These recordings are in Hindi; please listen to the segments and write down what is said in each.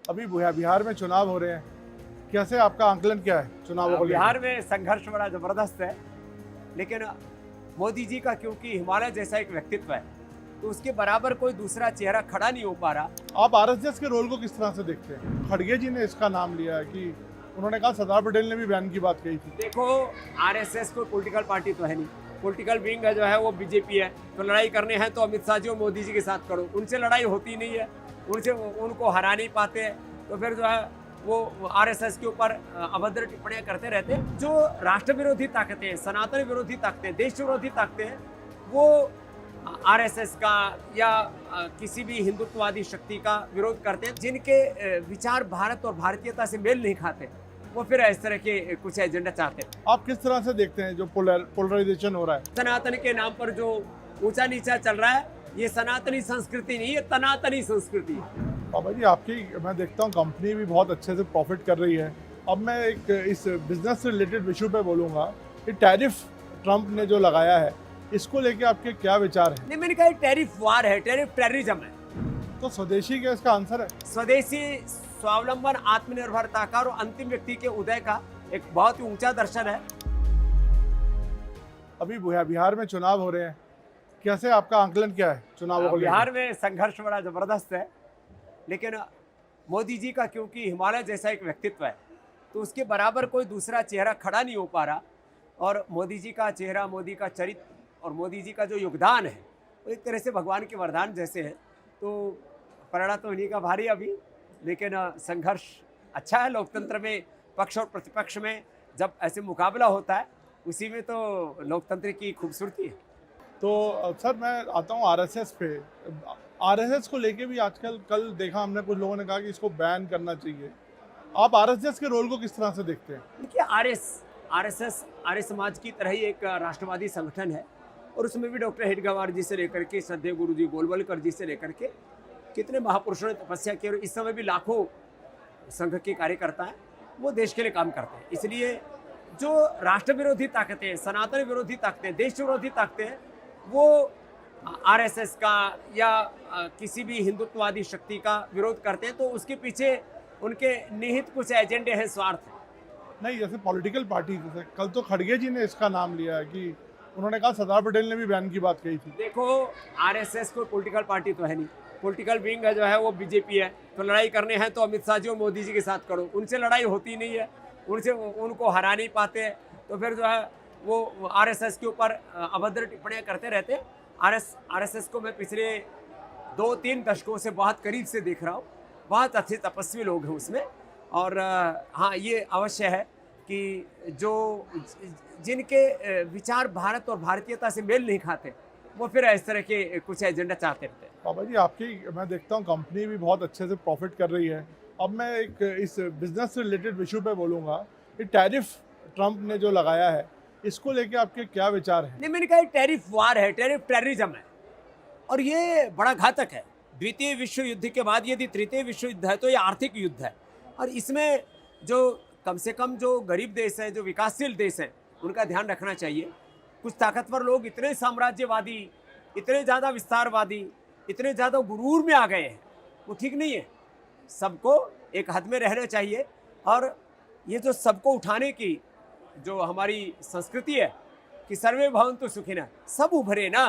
अभी बिहार में चुनाव हो रहे हैं, कैसे आपका आंकलन क्या है चुनावों को लेकर? बिहार में संघर्ष बड़ा जबरदस्त है, लेकिन मोदी जी का क्योंकि हिमालय जैसा एक व्यक्तित्व है, तो उसके बराबर कोई दूसरा चेहरा खड़ा नहीं हो पा रहा। आप आरएसएस के रोल को किस तरह से देखते हैं? खड़गे जी ने इसका नाम लिया है कि उन्होंने कहा, सरदार पटेल ने भी बैन की बात कही थी। देखो, आरएसएस कोई पॉलिटिकल पार्टी तो है नहीं, पॉलिटिकल विंग है जो है वो बीजेपी है। तो लड़ाई करने हैं तो अमित शाह जी और मोदी जी के साथ करो, उनसे लड़ाई होती नहीं है, उनको हरा नहीं पाते हैं, तो फिर जो है वो आरएसएस के ऊपर अभद्र टिप्पणियां करते रहते हैं। जो राष्ट्र विरोधी ताकतें, सनातन विरोधी ताकतें, देश विरोधी ताकतें हैं, वो आरएसएस का या किसी भी हिंदुत्ववादी शक्ति का विरोध करते हैं। जिनके विचार भारत और भारतीयता से मेल नहीं खाते, वो फिर इस तरह के कुछ एजेंडा चाहते हैं। आप किस तरह से देखते हैं जो पोलराइजेशन हो रहा है? सनातन के नाम पर जो ऊंचा नीचा चल रहा है, ये सनातनी संस्कृति नहीं, ये तनातनी संस्कृति है। बाबा जी, आपकी मैं देखता हूँ कंपनी भी बहुत अच्छे से प्रॉफिट कर रही है। अब मैं एक इस बिजनेस से रिलेटेड इशू पे बोलूँगा, ये टैरिफ ट्रंप ने जो लगाया है, इसको लेके आपके क्या विचार हैं? नहीं, मैंने कहा टैरिफ वार है, टैरिफ टेररिज्म है। तो स्वदेशी क्या इसका आंसर है? स्वदेशी, स्वावलंबन, आत्मनिर्भरता का और अंतिम व्यक्ति के उदय का एक बहुत ही ऊंचा दर्शन है। अभी बिहार में चुनाव हो रहे हैं, कैसे आपका आंकलन क्या है चुनावों को लेकर? बिहार में संघर्ष बड़ा जबरदस्त है, लेकिन मोदी जी का क्योंकि हिमालय जैसा एक व्यक्तित्व है, तो उसके बराबर कोई दूसरा चेहरा खड़ा नहीं हो पा रहा। और मोदी जी का चेहरा, मोदी का चरित्र और मोदी जी का जो योगदान है, वो एक तरह से भगवान के वरदान जैसे है। तो पलड़ा तो इन्हीं का भारी अभी, लेकिन संघर्ष अच्छा है। लोकतंत्र में पक्ष और प्रतिपक्ष में जब ऐसे मुकाबला होता है, उसी में तो लोकतंत्र की खूबसूरती है। तो सर, मैं आता हूँ आरएसएस पे। आरएसएस को लेके भी आजकल, कल देखा हमने, कुछ लोगों ने कहा कि इसको बैन करना चाहिए। आप आरएसएस के रोल को किस तरह से देखते हैं? देखिए, आरएसएस आर्य समाज की तरह ही एक राष्ट्रवादी संगठन है, और उसमें भी डॉक्टर हेडगेवार जी से लेकर के श्रद्धेय गुरु जी गोलवलकर जी से लेकर के कितने महापुरुषों ने तपस्या की, और इस समय भी लाखों संघ के कार्यकर्ता हैं, वो देश के लिए काम करते हैं। इसलिए जो राष्ट्र विरोधी ताकतें, सनातन विरोधी ताकतें, देश विरोधी ताकतें हैं, वो आरएसएस का या किसी भी हिंदुत्ववादी शक्ति का विरोध करते हैं, तो उसके पीछे उनके निहित कुछ एजेंडे हैं, स्वार्थ है। नहीं, जैसे पॉलिटिकल पार्टी, जैसे कल तो खड़गे जी ने इसका नाम लिया है कि उन्होंने कहा, सरदार पटेल ने भी बैन की बात कही थी। देखो, आरएसएस कोई पॉलिटिकल पार्टी तो है नहीं, पॉलिटिकल विंग है जो है वो बीजेपी है। तो लड़ाई करने हैं तो अमित शाह जी और मोदी जी के साथ करो, उनसे लड़ाई होती नहीं है, उनको हरा नहीं पाते हैं, तो फिर जो है वो आरएसएस के ऊपर अभद्र टिप्पणियां करते रहते हैं। आरएसएस को मैं पिछले 2-3 दशकों से बहुत करीब से देख रहा हूँ। बहुत अच्छे तपस्वी लोग हैं उसमें, और हाँ, ये अवश्य है कि जिनके विचार भारत और भारतीयता से मेल नहीं खाते, वो फिर इस तरह के कुछ एजेंडा चाहते रहते हैं। बाबा जी, आपकी मैं देखता हूँ कंपनी भी बहुत अच्छे से प्रॉफिट कर रही है। अब मैं एक इस बिजनेस से रिलेटेड इशू पे बोलूँगा, ये टैरिफ ट्रंप ने जो लगाया है, इसको लेके आपके क्या विचार हैं? नहीं, मैंने कहा टैरिफ वार है, टैरिफ टेररिज्म है, और ये बड़ा घातक है। द्वितीय विश्व युद्ध के बाद यदि तृतीय विश्व युद्ध है, तो ये आर्थिक युद्ध है, और इसमें जो कम से कम जो गरीब देश है, जो विकासशील देश है, उनका ध्यान रखना चाहिए। कुछ ताकतवर लोग इतने साम्राज्यवादी, इतने ज़्यादा विस्तारवादी, इतने ज़्यादा गुरूर में आ गए हैं, वो ठीक नहीं है। सबको एक हद में रहना चाहिए, और ये जो सबको उठाने की जो हमारी संस्कृति है कि सर्वे भवन्तु सुखिनः, सब उभरे ना।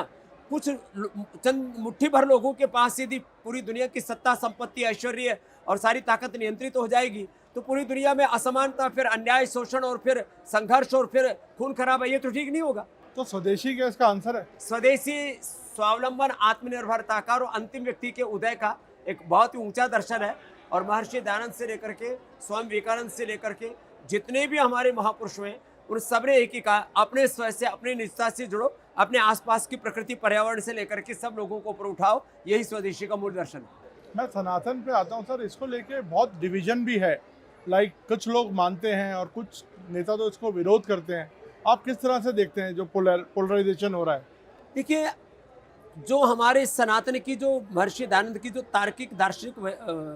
कुछ चंद मुट्ठी भर लोगों के पास यदि पूरी दुनिया की सत्ता, संपत्ति, ऐश्वर्य और सारी ताकत नियंत्रित हो जाएगी, तो पूरी दुनिया में असमानता, फिर अन्याय, शोषण, और फिर संघर्ष, और फिर खून खराबा, ये तो ठीक नहीं होगा। तो स्वदेशी क्या इसका आंसर है? स्वदेशी, स्वावलंबन, आत्मनिर्भरता का और अंतिम व्यक्ति के उदय का एक बहुत ही ऊंचा दर्शन है। और महर्षि दयानंद से लेकर के स्वामी विवेकानंद से लेकर के जितने भी हमारे महापुरुष हैं, उन सब ने एक ही कहा, अपने स्वयं से, अपनी निजता से जुड़ो, अपने आसपास की प्रकृति, पर्यावरण से लेकर के सब लोगों को ऊपर उठाओ। यही स्वदेशी का मूल दर्शन है। मैं सनातन पे आता हूँ सर, इसको लेके बहुत डिवीजन भी है। कुछ लोग मानते हैं और कुछ नेता तो इसको विरोध करते हैं। आप किस तरह से देखते हैं जो पोलराइजेशन हो रहा है? देखिए, जो हमारे सनातन की, जो महर्षि दयानंद की जो तार्किक, दार्शनिक,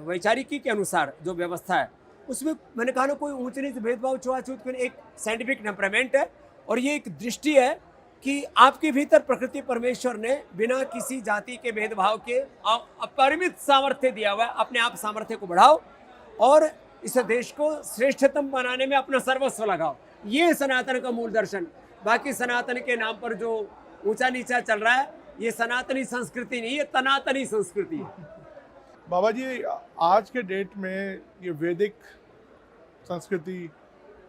वैचारिकी के अनुसार जो व्यवस्था है, उसमें मैंने कहा ना, कोई ऊंच नीच, भेदभाव, छुआछूत, एक साइंटिफिक टेम्परामेंट है, और ये एक दृष्टि है कि आपके भीतर प्रकृति परमेश्वर ने बिना किसी जाति के भेदभाव के अपरिमित सामर्थ्य दिया हुआ है। अपने आप सामर्थ्य को बढ़ाओ, और इस देश को श्रेष्ठतम बनाने में अपना सर्वस्व लगाओ। ये सनातन का मूल दर्शन। बाकी सनातन के नाम पर जो ऊंचा नीचा चल रहा है, ये सनातनी संस्कृति नहीं, ये तनातनी संस्कृति है। बाबा जी, आज के डेट में ये वैदिक संस्कृति,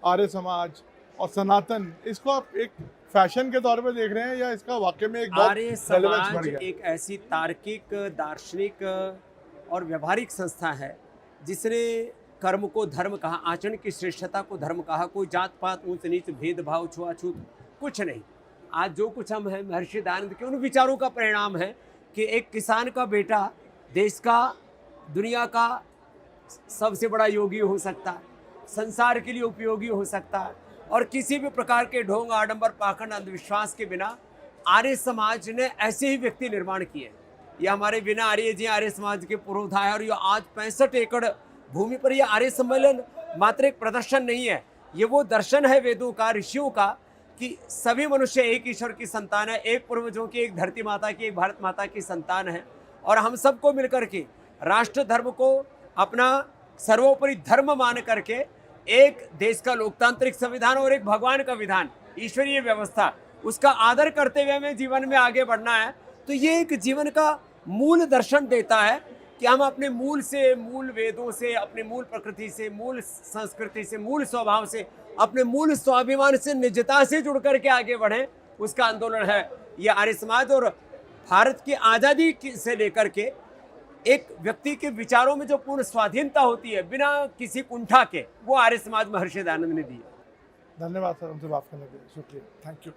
आर्य समाज और सनातन, इसको आप एक फैशन के तौर पे देख रहे हैं या इसका वाकई में एक बहुत आर्य relevance बढ़ समाज गया? एक ऐसी तार्किक, दार्शनिक और व्यवहारिक संस्था है जिसने कर्म को धर्म कहा, आचरण की श्रेष्ठता को धर्म कहा। कोई जात पात, ऊंच नीच, भेदभाव, छुआछूत कुछ नहीं। आज जो कुछ हम हैं, महर्षि दयानंद के उन विचारों का परिणाम है कि एक किसान का बेटा देश का, दुनिया का सबसे बड़ा योगी हो सकता है, संसार के लिए उपयोगी हो सकता है, और किसी भी प्रकार के ढोंग, आडंबर, पाखंड, अंधविश्वास के बिना आर्य समाज ने ऐसे ही व्यक्ति निर्माण किए। ये हमारे बिना आर्य जी आर्य समाज के पुरोधा है। और ये आज 65 एकड़ भूमि पर ये आर्य सम्मेलन मात्र एक प्रदर्शन नहीं है, ये वो दर्शन है वेदों का, ऋषियों का, कि सभी मनुष्य एक ईश्वर की संतान है, एक पूर्वजों की, एक धरती माता की, एक भारत माता की संतान है। और हम सबको मिलकर के राष्ट्र धर्म को अपना सर्वोपरि धर्म मान करके एक देश का लोकतांत्रिक संविधान और एक भगवान का विधान, ईश्वरीय व्यवस्था, उसका आदर करते हुए हमें जीवन में आगे बढ़ना है। तो ये एक जीवन का मूल दर्शन देता है कि हम अपने मूल से, मूल वेदों से, अपने मूल प्रकृति से, मूल संस्कृति से, मूल स्वभाव से, अपने मूल स्वाभिमान से, निजता से जुड़ करके आगे बढ़ें। उसका आंदोलन है ये आर्य समाज। और भारत की आज़ादी से लेकर के एक व्यक्ति के विचारों में जो पूर्ण स्वाधीनता होती है बिना किसी कुंठा के, वो आर्य समाज महर्षि दयानंद ने दी है। धन्यवाद सर, हमसे बात करने के लिए, शुक्रिया, थैंक यू।